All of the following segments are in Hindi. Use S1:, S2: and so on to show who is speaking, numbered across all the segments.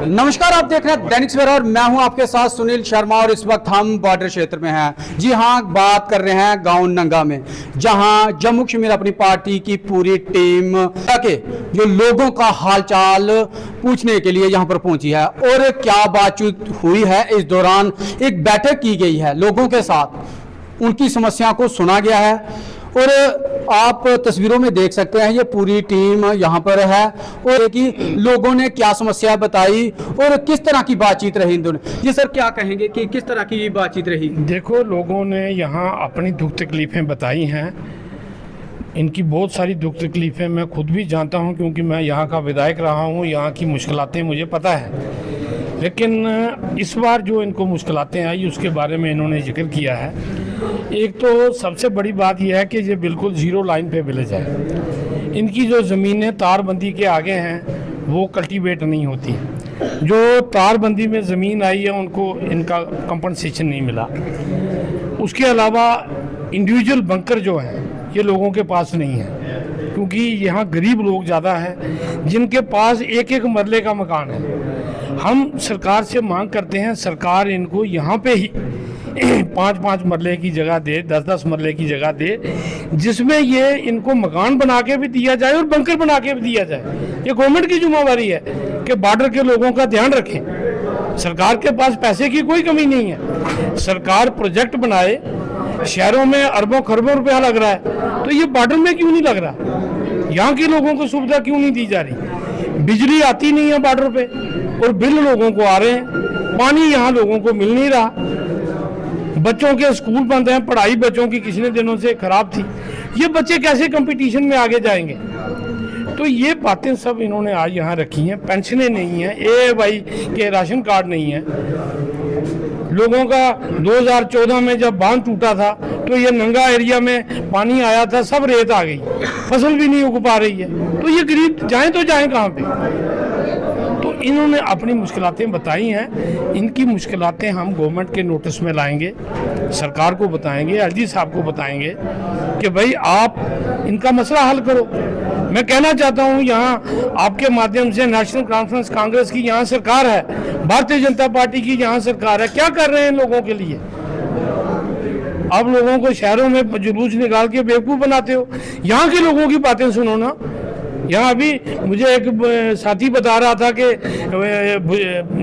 S1: नमस्कार, आप देख रहे हैं दैनिक सवेरा और मैं हूं आपके साथ सुनील शर्मा। और इस वक्त हम बॉर्डर क्षेत्र में हैं। जी हां, बात कर रहे हैं गांव नंगा में, जहां जम्मू कश्मीर अपनी पार्टी की पूरी टीम के जो लोगों का हालचाल पूछने के लिए यहां पर पहुंची है। और क्या बातचीत हुई है, इस दौरान एक बैठक की गई है, लोगों के साथ उनकी समस्या को सुना गया है। और आप तस्वीरों में देख सकते हैं, ये पूरी टीम यहाँ पर है और कि लोगों ने क्या समस्या बताई और किस तरह की बातचीत रही इन दोनों। जी सर, क्या कहेंगे कि किस तरह की बातचीत रही?
S2: देखो, लोगों ने यहाँ अपनी दुख तकलीफ़ें बताई हैं। इनकी बहुत सारी दुख तकलीफ़ें मैं खुद भी जानता हूँ, क्योंकि मैं यहाँ का विधायक रहा हूँ। यहाँ की मुश्किलातें मुझे पता है, लेकिन इस बार जो इनको मुश्किलातें आई उसके बारे में इन्होंने जिक्र किया है। एक तो सबसे बड़ी बात यह है कि ये बिल्कुल ज़ीरो लाइन पे विलेज है। इनकी जो ज़मीनें तारबंदी के आगे हैं वो कल्टीवेट नहीं होती। जो तारबंदी में ज़मीन आई है उनको इनका कंपनसेशन नहीं मिला। उसके अलावा इंडिविजुअल बंकर जो हैं ये लोगों के पास नहीं है, क्योंकि यहाँ गरीब लोग ज़्यादा हैं जिनके पास एक एक मरले का मकान है। हम सरकार से मांग करते हैं, सरकार इनको यहाँ पे ही 5-5 मरले की जगह दे, 10-10 मरले की जगह दे, जिसमें ये इनको मकान बना के भी दिया जाए और बंकर बना के भी दिया जाए। ये गवर्नमेंट की जिम्मेवारी है कि बॉर्डर के लोगों का ध्यान रखें। सरकार के पास पैसे की कोई कमी नहीं है। सरकार प्रोजेक्ट बनाए, शहरों में अरबों खरबों रुपया लग रहा है, तो ये बॉर्डर में क्यों नहीं लग रहा? यहाँ के लोगों को सुविधा क्यों नहीं दी जा रही? बिजली आती नहीं है बॉर्डर पे और बिल लोगों को आ रहे हैं। पानी यहाँ लोगों को मिल नहीं रहा। बच्चों के स्कूल बंद हैं, पढ़ाई बच्चों की कितने दिनों से खराब थी। ये बच्चे कैसे कंपटीशन में आगे जाएंगे? तो ये बातें सब इन्होंने आज यहाँ रखी हैं। पेंशनें नहीं हैं, AAY के राशन कार्ड नहीं है लोगों का। 2014 में जब बांध टूटा था तो ये नंगा एरिया में पानी आया था, सब रेत आ गई, फसल भी नहीं उग पा रही है। तो ये गरीब जाएं तो जाएं कहाँ पे? तो इन्होंने अपनी मुश्किलातें बताई हैं। इनकी मुश्किलातें हम गवर्नमेंट के नोटिस में लाएंगे, सरकार को बताएंगे, LG साहब को बताएंगे कि भाई आप इनका मसला हल करो। मैं कहना चाहता हूँ, यहाँ आपके माध्यम से नेशनल कॉन्फ्रेंस कांग्रेस की यहाँ सरकार है, भारतीय जनता पार्टी की यहाँ सरकार है, क्या कर रहे हैं लोगों के लिए? आप लोगों को शहरों में जुलूस निकाल के बेवकूफ़ बनाते हो। यहाँ के लोगों की बातें सुनो ना। यहाँ अभी मुझे एक साथी बता रहा था कि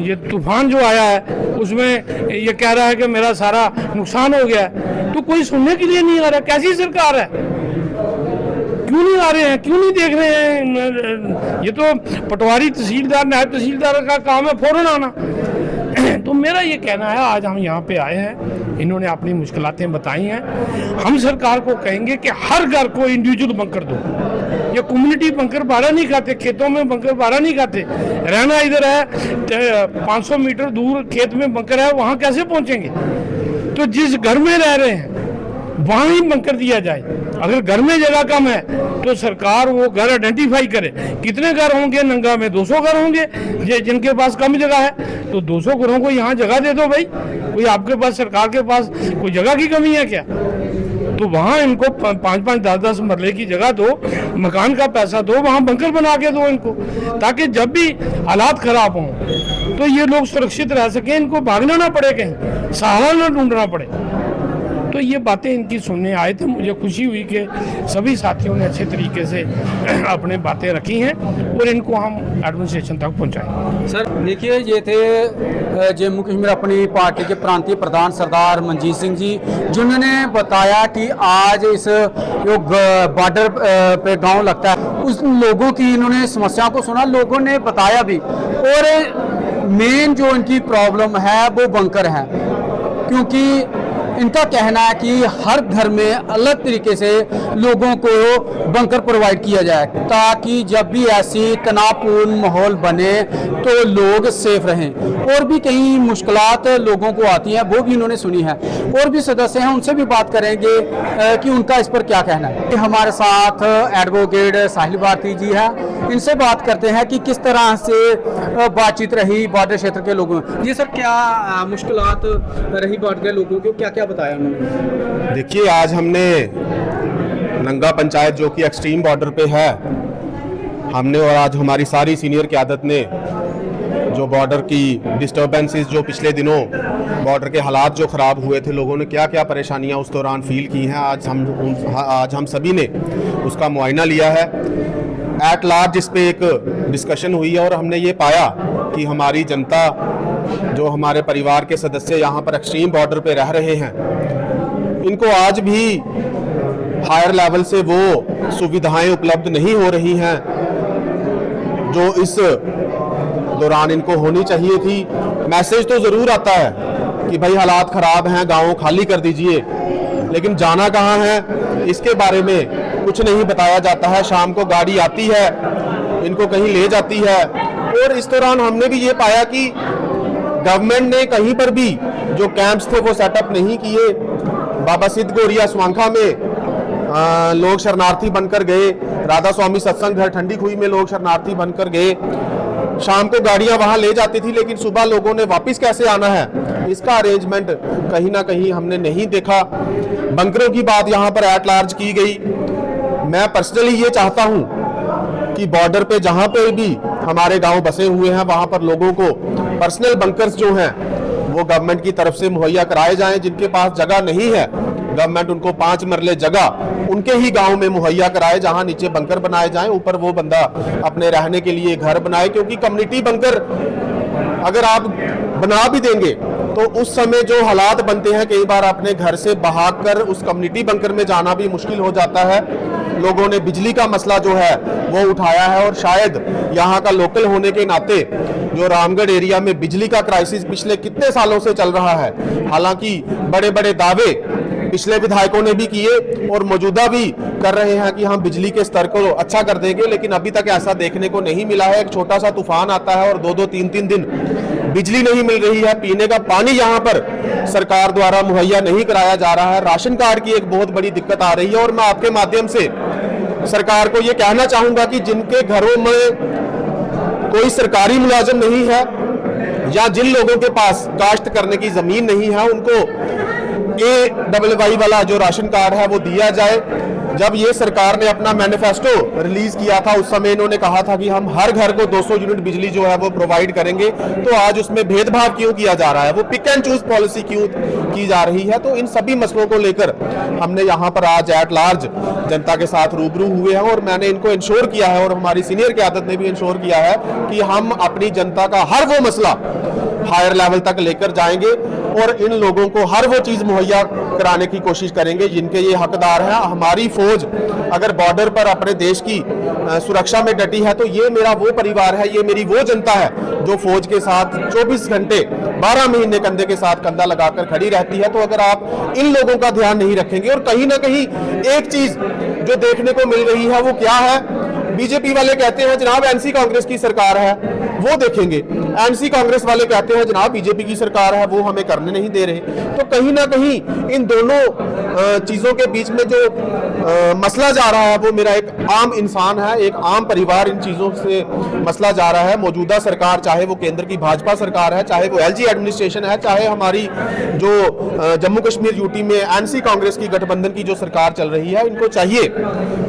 S2: ये तूफान जो आया है उसमें ये कह रहा है कि मेरा सारा नुकसान हो गया है। तो कोई सुनने के लिए नहीं आ रहा। कैसी सरकार है? क्यों नहीं आ रहे हैं? क्यों नहीं देख रहे हैं? ये तो पटवारी तहसीलदार, नायब तहसीलदार का काम है फौरन आना। तो मेरा ये कहना है, आज हम यहाँ पे आए हैं, इन्होंने अपनी मुश्किलातें बताई हैं। हम सरकार को कहेंगे कि हर घर को इंडिविजुअल बंकर दो। ये कम्युनिटी बंकर बारह नहीं खाते, खेतों में बंकर बारह नहीं खाते। रहना इधर है, 500 मीटर दूर खेत में बंकर है, वहाँ कैसे पहुँचेंगे? तो जिस घर में रह रहे हैं वहाँ ही बंकर दिया जाए। अगर घर में जगह कम है तो सरकार वो घर आइडेंटिफाई करे। कितने घर होंगे नंगा में? 200 घर होंगे जिनके पास कम जगह है, तो 200 घरों को यहाँ जगह दे दो भाई। कोई आपके पास, सरकार के पास कोई जगह की कमी है क्या? तो वहाँ इनको 5-5, 10-10 मरले की जगह दो, मकान का पैसा दो, वहाँ बंकर बना के दो इनको, ताकि जब भी हालात खराब हों तो ये लोग सुरक्षित रह सकें, इनको भागना ना पड़े, कहीं सहारा ना ढूंढना पड़े। तो ये बातें इनकी सुनने आए थे। मुझे खुशी हुई कि सभी साथियों ने अच्छे तरीके से अपने बातें रखी हैं और इनको हम एडमिनिस्ट्रेशन तक पहुंचाएं।
S1: सर देखिए, ये थे जम्मू कश्मीर अपनी पार्टी के प्रांतीय प्रधान सरदार मनजीत सिंह जी, जिन्होंने बताया कि आज इस जो बॉर्डर पे गांव लगता है उस लोगों की इन्होंने समस्याओं को सुना, लोगों ने बताया भी। और मेन जो इनकी प्रॉब्लम है वो बंकर है, क्योंकि इनका कहना है कि हर घर में अलग तरीके से लोगों को बंकर प्रोवाइड किया जाए, ताकि जब भी ऐसी तनावपूर्ण माहौल बने तो लोग सेफ रहें। और भी कई मुश्किलात लोगों को आती हैं, वो भी इन्होंने सुनी है। और भी सदस्य हैं, उनसे भी बात करेंगे कि उनका इस पर क्या कहना है। हमारे साथ एडवोकेट साहिल भारती जी है, इनसे बात करते हैं कि किस तरह से बातचीत रही बॉर्डर क्षेत्र के लोगों में। जी सर, क्या मुश्किलात रही बॉर्डर के लोगों को, क्या क्या बताया उन्होंने?
S3: देखिए, आज हमने नंगा पंचायत जो कि एक्सट्रीम बॉर्डर पे है, हमने और आज हमारी सारी सीनियर क़यादत ने जो बॉर्डर की डिस्टर्बेंसेस, जो पिछले दिनों बॉर्डर के हालात जो ख़राब हुए थे, लोगों ने क्या क्या परेशानियां उस दौरान फील की हैं, आज हम सभी ने उसका मुआयना लिया है। एट लार्ज इस पे एक डिस्कशन हुई है और हमने ये पाया कि हमारी जनता, जो हमारे परिवार के सदस्य यहाँ पर एक्सट्रीम बॉर्डर पे रह रहे हैं, इनको आज भी हायर लेवल से वो सुविधाएं उपलब्ध नहीं हो रही हैं जो इस दौरान इनको होनी चाहिए थी। मैसेज तो ज़रूर आता है कि भाई हालात ख़राब हैं, गाँव खाली कर दीजिए, लेकिन जाना कहाँ है इसके बारे में कुछ नहीं बताया जाता है। शाम को गाड़ी आती है, इनको कहीं ले जाती है, और इस दौरान हमने भी ये पाया कि गवर्नमेंट ने कहीं पर भी जो कैंप्स थे वो सेटअप नहीं किए। बाबा सिद्ध गौरिया स्वांखा में लोग शरणार्थी बनकर गए, राधा स्वामी सत्संग घर ठंडी खुई में लोग शरणार्थी बनकर गए। शाम को गाड़ियां वहां ले जाती थी, लेकिन सुबह लोगों ने वापस कैसे आना है इसका अरेंजमेंट कहीं ना कहीं हमने नहीं देखा। बंकरों की बात यहां पर एट लार्ज की गई। मैं पर्सनली ये चाहता हूं कि बॉर्डर पे जहां पे भी हमारे गांव बसे हुए हैं वहां पर लोगों को पर्सनल बंकर्स जो हैं वो गवर्नमेंट की तरफ से मुहैया कराए जाएं। जिनके पास जगह नहीं है, गवर्नमेंट उनको 5 मरले जगह उनके ही गांव में मुहैया कराए, जहां नीचे बंकर बनाए जाएं, ऊपर वो बंदा अपने रहने के लिए घर बनाए। क्योंकि कम्युनिटी बंकर अगर आप बना भी देंगे तो उस समय जो हालात बनते हैं, कई बार अपने घर से भागकर उस कम्युनिटी बंकर में जाना भी मुश्किल हो जाता है। लोगों ने बिजली का मसला जो है वो उठाया है, और शायद यहाँ का लोकल होने के नाते जो रामगढ़ एरिया में बिजली का क्राइसिस पिछले कितने सालों से चल रहा है, हालांकि बड़े बड़े दावे पिछले विधायकों ने भी किए और मौजूदा भी कर रहे हैं कि हम बिजली के स्तर को अच्छा कर देंगे, लेकिन अभी तक ऐसा देखने को नहीं मिला है। एक छोटा सा तूफान आता है और 2-2, 3-3 दिन बिजली नहीं मिल रही है। पीने का पानी यहाँ पर सरकार द्वारा मुहैया नहीं कराया जा रहा है। राशन कार्ड की एक बहुत बड़ी दिक्कत आ रही है, और मैं आपके माध्यम से सरकार को ये कहना चाहूंगा कि जिनके घरों में कोई सरकारी मुलाजिम नहीं है या जिन लोगों के पास काश्त करने की जमीन नहीं है, उनको AYY वाला जो राशन कार्ड है वो दिया जाए। जब ये सरकार ने अपना मैनिफेस्टो रिलीज किया था, उस समय इन्होंने कहा था कि हम हर घर को 200 यूनिट बिजली जो है वो प्रोवाइड करेंगे, तो आज उसमें भेदभाव क्यों किया जा रहा है, वो पिक एंड चूज पॉलिसी क्यों की जा रही है। तो इन सभी मसलों को लेकर हमने यहाँ पर आज एट लार्ज जनता के साथ रूबरू हुए हैं, और मैंने इनको इंश्योर किया है, और हमारी सीनियर क़यादत ने भी इंश्योर किया है कि हम अपनी जनता का हर वो मसला हायर लेवल तक लेकर जाएंगे और इन लोगों को हर वो चीज मुहैया कराने की कोशिश करेंगे जिनके ये हकदार हैं। हमारी फौज अगर बॉर्डर पर अपने देश की सुरक्षा में डटी है, तो ये मेरा वो परिवार है, ये मेरी वो जनता है जो फौज के साथ 24 घंटे 12 महीने कंधे के साथ कंधा लगाकर खड़ी रहती है। तो अगर आप इन लोगों का ध्यान नहीं रखेंगे, और कहीं ना कहीं एक चीज जो देखने को मिल रही है वो क्या है, बीजेपी वाले कहते हैं जनाब एनसी कांग्रेस की सरकार है, वो देखेंगे। एनसी कांग्रेस वाले कहते हैं जनाब बीजेपी की सरकार है, वो हमें करने नहीं दे रहे। तो कहीं ना कहीं इन दोनों चीजों के बीच में जो मसला जा रहा है वो मेरा एक आम इंसान है, एक आम परिवार इन चीजों से मसला जा रहा है। मौजूदा सरकार, चाहे वो केंद्र की भाजपा सरकार है, चाहे वो LG एडमिनिस्ट्रेशन है, चाहे हमारी जो जम्मू कश्मीर यूटी में एनसी कांग्रेस की गठबंधन की जो सरकार चल रही है, इनको चाहिए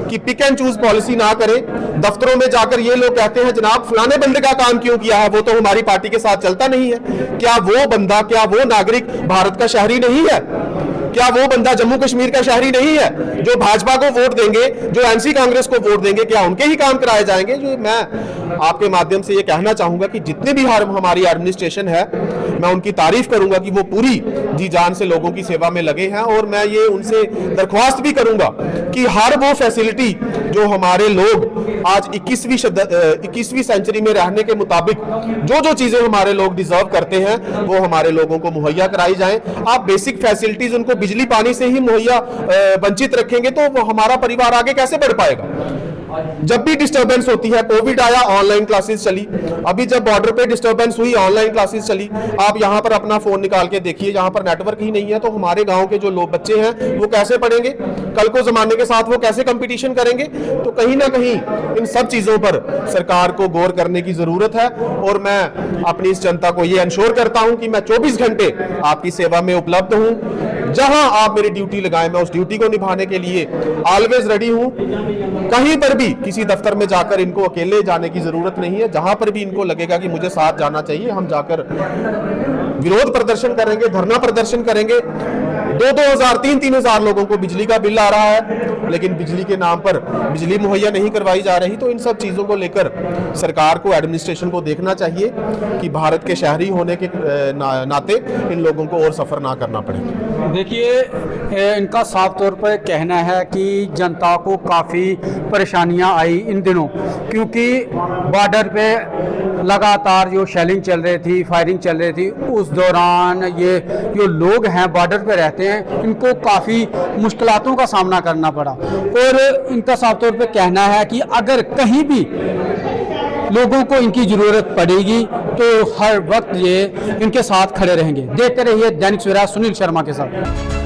S3: कि पिक एंड चूज पॉलिसी ना करें। दफ्तरों में जाकर ये लोग कहते हैं जनाब फलाने बंदे का काम क्यों किया है, वो तो हमारी पार्टी के साथ चलता नहीं है। क्या वो बंदा, क्या वो नागरिक भारत का शहरी नहीं है? क्या वो बंदा जम्मू कश्मीर का शहरी नहीं है? जो भाजपा को वोट देंगे, जो एनसी कांग्रेस को वोट देंगे, क्या उनके ही काम कराए जाएंगे? जो मैं आपके माध्यम से ये कहना चाहूंगा कि जितने भी हमारी एडमिनिस्ट्रेशन है, मैं उनकी तारीफ करूंगा कि वो पूरी जी जान से लोगों की सेवा में लगे हैं, और मैं ये उनसे दरख्वास्त भी करूंगा कि हर वो फैसिलिटी जो हमारे लोग आज 21वीं सेंचुरी में रहने के मुताबिक जो जो चीजें हमारे लोग डिजर्व करते हैं वो हमारे लोगों को मुहैया कराई जाएं। आप बेसिक फैसिलिटीज उनको बिजली पानी से ही मुहैया वंचित रखेंगे तो वो हमारा परिवार आगे कैसे बढ़ पाएगा? जब भी डिस्टर्बेंस होती है, कोविड आया, ऑनलाइन क्लासेस चली, अभी जब बॉर्डर पे डिस्टर्बेंस हुई, ऑनलाइन क्लासेस चली। आप यहाँ पर अपना फोन निकाल के देखिए, यहाँ पर नेटवर्क ही नहीं है, तो हमारे गांव के जो लोग बच्चे हैं वो कैसे पढ़ेंगे? कल को जमाने के साथ वो कैसे कंपटीशन करेंगे? तो कहीं ना कहीं इन सब चीजों पर सरकार को गौर करने की जरूरत है, और मैं अपनी इस जनता को ये इंश्योर करता हूं कि मैं 24 घंटे आपकी सेवा में उपलब्ध हूं। जहां आप मेरी ड्यूटी लगाएं, मैं उस ड्यूटी को निभाने के लिए ऑलवेज रेडी हूं। कहीं पर भी किसी दफ्तर में जाकर इनको अकेले जाने की जरूरत नहीं है। जहां पर भी इनको लगेगा कि मुझे साथ जाना चाहिए, हम जाकर विरोध प्रदर्शन करेंगे, धरना प्रदर्शन करेंगे। 2,000 3,000 लोगों को बिजली का बिल आ रहा है, लेकिन बिजली के नाम पर बिजली मुहैया नहीं करवाई जा रही। तो इन सब चीज़ों को लेकर सरकार को, एडमिनिस्ट्रेशन को देखना चाहिए कि भारत के शहरी होने के नाते इन लोगों को और सफ़र ना करना पड़े।
S1: देखिए, इनका साफ तौर पर कहना है कि जनता को काफ़ी परेशानियां आई इन दिनों, क्योंकि बॉर्डर पे लगातार जो शेलिंग चल रही थी, फायरिंग चल रही थी, उस दौरान ये जो लोग हैं बॉर्डर पे रहते हैं, इनको काफ़ी मुश्किलातों का सामना करना पड़ा। और इनका साफ तौर पे कहना है कि अगर कहीं भी लोगों को इनकी ज़रूरत पड़ेगी तो हर वक्त ये इनके साथ खड़े रहेंगे। देखते रहिए दैनिक सवेरा सुनील शर्मा के साथ।